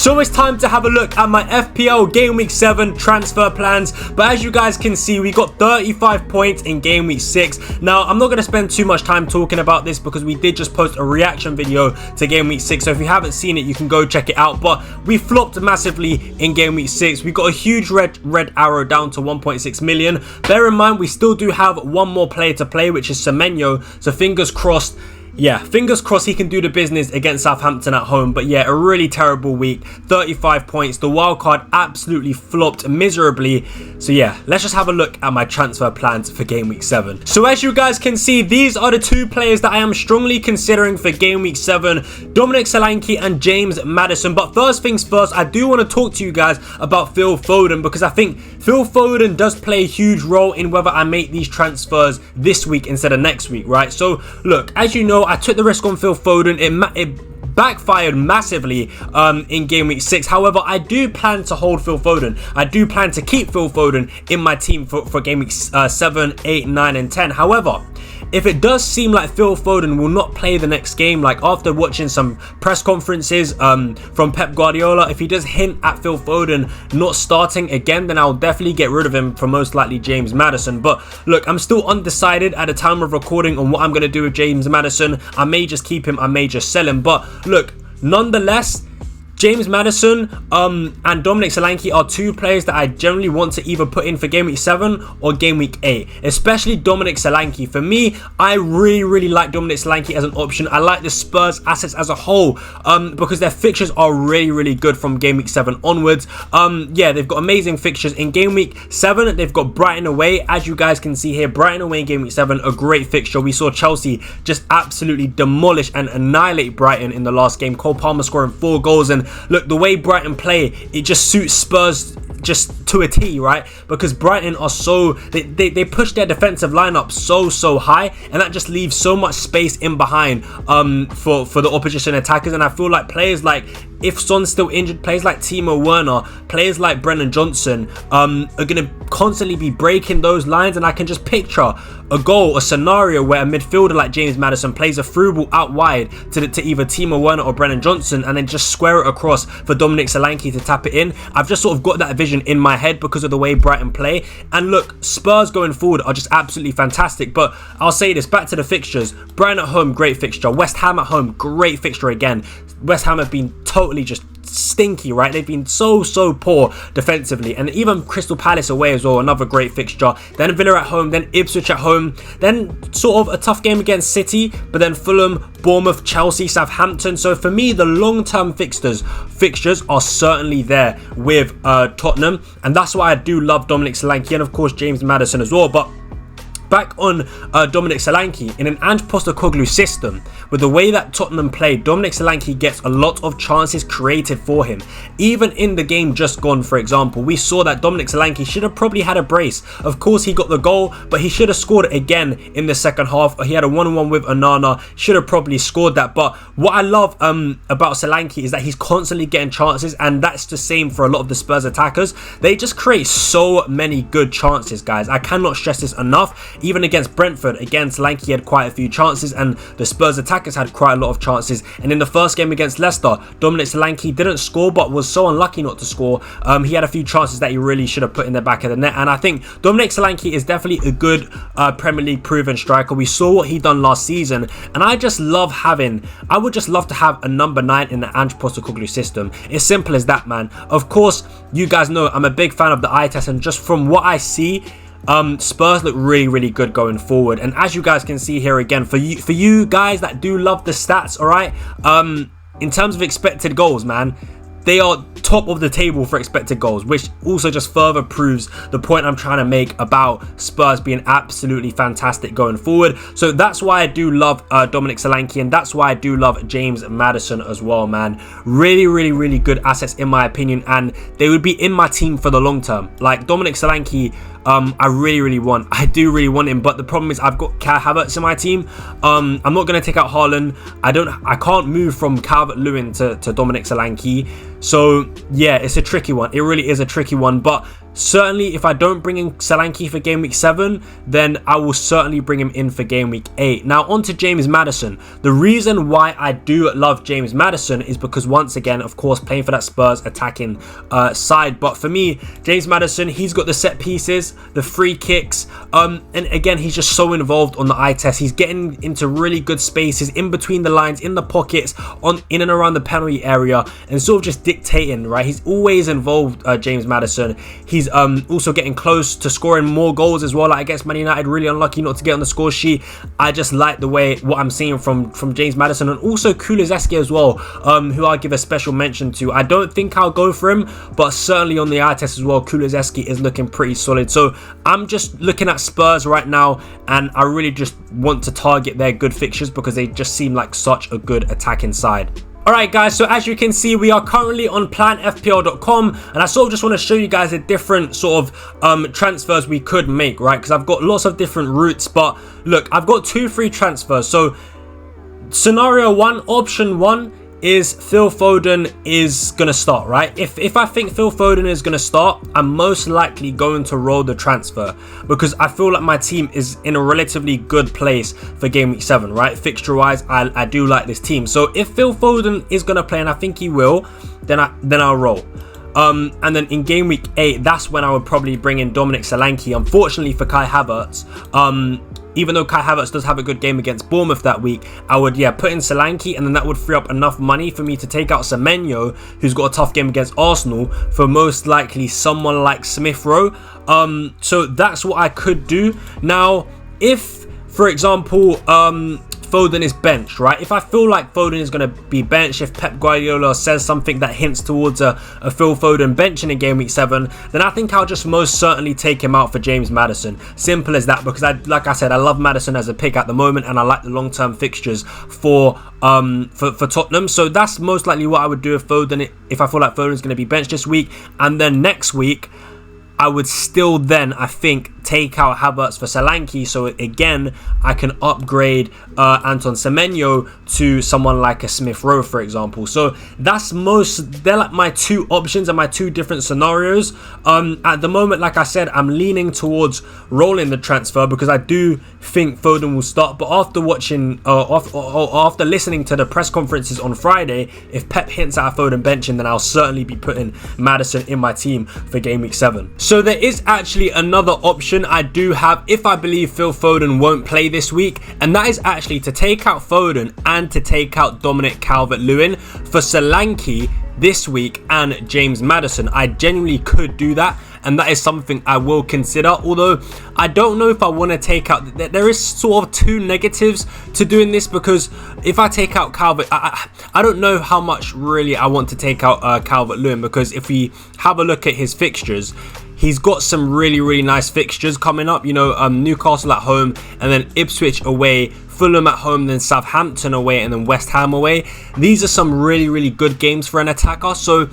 So it's time to have a look at my FPL Game Week 7 transfer plans. But as you guys can see, we got 35 points in Game Week 6. Now, I'm not going to spend too much time talking about this because we did just post a reaction video to Game Week 6. So if you haven't seen it, you can go check it out. But we flopped massively in Game Week 6. We got a huge red arrow down to 1.6 million. Bear in mind, we still do have one more player to play, which is Semenyo. So fingers crossed. Yeah, fingers crossed he can do the business against Southampton at home. But yeah, a really terrible week. 35 points. The wildcard absolutely flopped miserably. So yeah, let's just have a look at my transfer plans for Game Week 7. So as you guys can see, these are the two players that I am strongly considering for Game Week 7. Dominic Solanke and James Maddison. But first things first, I do want to talk to you guys about Phil Foden, because I think Phil Foden does play a huge role in whether I make these transfers this week instead of next week, right? So look, as you know, I took the risk on Phil Foden. It backfired massively in Game Week 6. However, I do plan to hold Phil Foden. I do plan to keep Phil Foden in my team for Game Week 7, 8, 9, and 10. However, if it does seem like Phil Foden will not play the next game, like after watching some press conferences from Pep Guardiola, if he does hint at Phil Foden not starting again, then I'll definitely get rid of him for most likely James Maddison. But look, I'm still undecided at the time of recording on what I'm going to do with James Maddison. I may just keep him, I may just sell him. But look, nonetheless, James Maddison and Dominic Solanke are two players that I generally want to either put in for Game Week 7 or Game Week 8, especially Dominic Solanke. For me, I really like Dominic Solanke as an option. I like the Spurs assets as a whole because their fixtures are really good from Game Week 7 onwards. Yeah, they've got amazing fixtures. In Game Week 7, they've got Brighton away. As you guys can see here, Brighton away in Game Week 7, a great fixture. We saw Chelsea just absolutely demolish and annihilate Brighton in the last game. Cole Palmer scoring 4 goals, and look, the way Brighton play, it just suits Spurs just to a T, right? Because Brighton are so, they push their defensive lineup so high, and that just leaves so much space in behind for the opposition attackers. And I feel like players like, if Son's still injured, players like Timo Werner, players like Brennan Johnson are going to constantly be breaking those lines. And I can just picture a goal, a scenario where a midfielder like James Maddison plays a through ball out wide to either Timo Werner or Brennan Johnson, and then just square it across for Dominic Solanke to tap it in. I've just sort of got that vision in my head because of the way Brighton play. And look, Spurs going forward are just absolutely fantastic. But I'll say this, back to the fixtures. Brighton at home, great fixture. West Ham at home, great fixture again. West Ham have been totally just stinky, right? They've been so poor defensively. And even Crystal Palace away as well, another great fixture. Then Villa at home, then Ipswich at home, then sort of a tough game against City, but then Fulham, Bournemouth, Chelsea, Southampton. So for me, the long-term fixtures are certainly there with Tottenham, and that's why I do love Dominic Solanke and of course James Maddison as well. But back on Dominic Solanke, in an Ange Postecoglou system, with the way that Tottenham play, Dominic Solanke gets a lot of chances created for him. Even in the game just gone, for example, we saw that Dominic Solanke should have probably had a brace. Of course, he got the goal, but he should have scored it again in the second half. He had a 1-1 with Onana, should have probably scored that. But what I love about Solanke is that he's constantly getting chances, and that's the same for a lot of the Spurs attackers. They just create so many good chances, guys. I cannot stress this enough. Even against Brentford, again, Solanke had quite a few chances, and the Spurs attackers had quite a lot of chances. And in the first game against Leicester, Dominic Solanke didn't score, but was so unlucky not to score. He had a few chances that he really should have put in the back of the net. And I think Dominic Solanke is definitely a good Premier League proven striker. We saw what he done last season, and I would just love to have a number 9 in the Ange Postecoglou system. It's simple as that, man. Of course, you guys know I'm a big fan of the eye test, and just from what I see, Spurs look really good going forward. And as you guys can see here again, for you guys that do love the stats, all right, in terms of expected goals, man, they are top of the table for expected goals, which also just further proves the point I'm trying to make about Spurs being absolutely fantastic going forward. So that's why I do love Dominic Solanke, and that's why I do love James Maddison as well, man. Really good assets in my opinion, and they would be in my team for the long term. Like Dominic Solanke, I do really want him, but the problem is I've got Kai Havertz in my team. I'm not going to take out Haaland. I can't move from Calvert-Lewin to Dominic Solanke. So yeah, it's a tricky one. It really is a tricky one. But certainly, if I don't bring in Solanke for game week 7, then I will certainly bring him in for game week 8. Now, on to James Maddison. The reason why I do love James Maddison is because, once again, of course, playing for that Spurs attacking side. But for me, James Maddison, he's got the set pieces, the free kicks, and again, he's just so involved on the eye test. He's getting into really good spaces, in between the lines, in the pockets, in and around the penalty area, and sort of just dictating, right? He's always involved, James Maddison. He's also getting close to scoring more goals as well. Like against Man United, really unlucky not to get on the score sheet. I just like the way what I'm seeing from James Maddison, and also Kulusevski as well, who I'll give a special mention to. I don't think I'll go for him, but certainly on the eye test as well, Kulusevski is looking pretty solid. So I'm just looking at Spurs right now, and I really just want to target their good fixtures because they just seem like such a good attacking side. Alright guys, so as you can see, we are currently on planfpl.com, and I sort of just want to show you guys the different sort of transfers we could make, right? Because I've got lots of different routes, but look, I've got 2 free transfers. So scenario 1, option 1 is Phil Foden is going to start, right? If I think Phil Foden is going to start, I'm most likely going to roll the transfer because I feel like my team is in a relatively good place for game week 7, right? Fixture wise, I do like this team. So if Phil Foden is going to play, and I think he will, then I'll roll. And then in game week 8, that's when I would probably bring in Dominic Solanke. Unfortunately for Kai Havertz, even though Kai Havertz does have a good game against Bournemouth that week, I would, put in Solanke, and then that would free up enough money for me to take out Semenyo, who's got a tough game against Arsenal, for most likely someone like Smith Rowe. So that's what I could do. Now, if, for example, Foden is benched, right? If I feel like Foden is going to be benched, if Pep Guardiola says something that hints towards a Phil Foden benching in game week 7, then I think I'll just most certainly take him out for James Maddison. Simple as that, because like I said, I love Maddison as a pick at the moment, and I like the long-term fixtures for Tottenham. So that's most likely what I would do if I feel like Foden is going to be benched this week. And then next week, I would still then, I think, take out Havertz for Solanke, so again I can upgrade Anton Semenyo to someone like a Smith Rowe, for example. So they're like my 2 options and my 2 different scenarios. At the moment, like I said, I'm leaning towards rolling the transfer because I do think Foden will start, but after watching after listening to the press conferences on Friday, if Pep hints at a Foden benching, then I'll certainly be putting Maddison in my team for game week 7. So there is actually another option I do have if I believe Phil Foden won't play this week, and that is actually to take out Foden and to take out Dominic Calvert-Lewin for Solanke this week and James Maddison. I genuinely could do that, and that is something I will consider, although I don't know if I want to take out, there is sort of 2 negatives to doing this, because if I take out Calvert, I don't know how much really I want to take out Calvert-Lewin, because if we have a look at his fixtures, he's got some really nice fixtures coming up, Newcastle at home, and then Ipswich away, Fulham at home, then Southampton away, and then West Ham away. These are some really good games for an attacker, so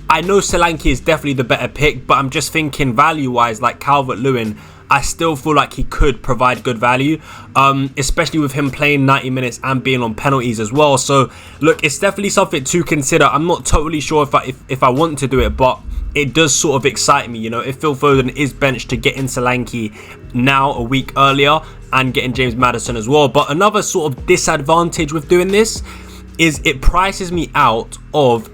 I know Solanke is definitely the better pick, but I'm just thinking value-wise, like Calvert-Lewin, I still feel like he could provide good value, especially with him playing 90 minutes and being on penalties as well. So look, it's definitely something to consider. I'm not totally sure if I want to do it, but it does sort of excite me, if Phil Foden is benched, to get in Solanke now a week earlier and getting James Maddison as well. But another sort of disadvantage with doing this is it prices me out of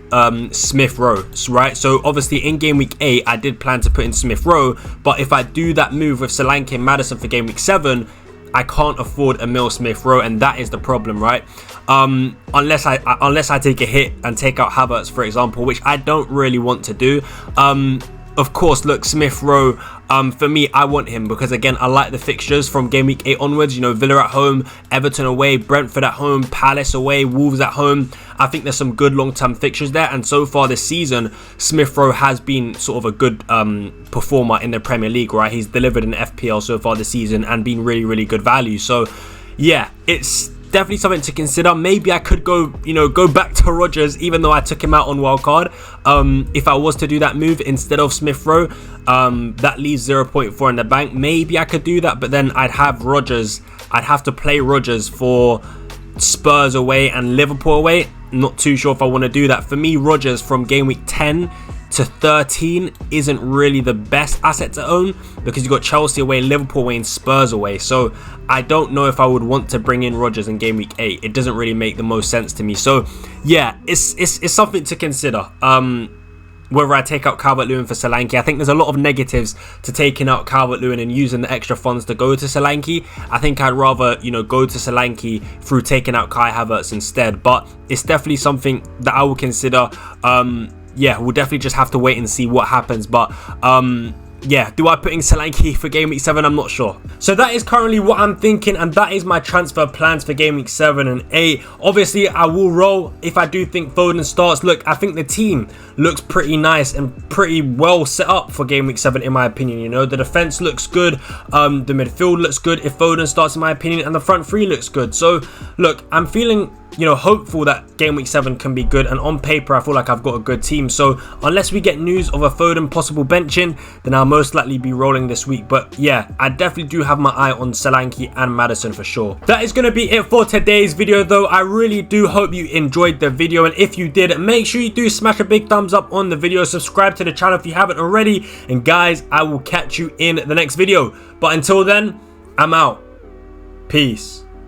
Smith Rowe, right? So obviously in game week 8, I did plan to put in Smith Rowe, but if I do that move with Solanke and Maddison for game week 7, I can't afford Emil Smith Rowe, and that is the problem, right? Unless I take a hit and take out Havertz, for example, which I don't really want to do. Of course, look, Smith Rowe, for me, I want him because, again, I like the fixtures from game week 8 onwards. Villa at home, Everton away, Brentford at home, Palace away, Wolves at home. I think there's some good long-term fixtures there, and so far this season, Smith Rowe has been sort of a good performer in the Premier League, right? He's delivered in FPL so far this season and been really good value. So, yeah, it's definitely something to consider. Maybe I could go back to Rodgers, even though I took him out on wildcard. If I was to do that move instead of Smith Rowe, that leaves 0.4 in the bank. Maybe I could do that, but then I'd have to play Rodgers for Spurs away and Liverpool away. not too sure if I want to do that. For me, Rodgers from game week 10 to 13 isn't really the best asset to own because you've got Chelsea away, Liverpool away, and Spurs away. So I don't know if I would want to bring in Rodgers in game week 8. It doesn't really make the most sense to me. So yeah, it's something to consider. Whether I take out Calvert-Lewin for Solanke. I think there's a lot of negatives to taking out Calvert-Lewin and using the extra funds to go to Solanke. I think I'd rather, go to Solanke through taking out Kai Havertz instead. But it's definitely something that I will consider. Yeah, we'll definitely just have to wait and see what happens. But yeah, do I put in Solanke for game week 7? I'm not sure. So that is currently what I'm thinking, and that is my transfer plans for game week 7 and 8. Obviously, I will roll if I do think Foden starts. Look, I think the team looks pretty nice and pretty well set up for game week 7 in my opinion. The defense looks good, the midfield looks good if Foden starts in my opinion, and the front three looks good. So look, I'm feeling hopeful that game week 7 can be good, and on paper I feel like I've got a good team. So unless we get news of a Foden possible benching, then I'll most likely be rolling this week. But yeah, I definitely do have my eye on Solanke and Maddison for sure. That is going to be it for today's video though. I really do hope you enjoyed the video, and if you did, make sure you do smash a big thumbs up on the video, subscribe to the channel if you haven't already, and guys, I will catch you in the next video. But until then, I'm out. Peace.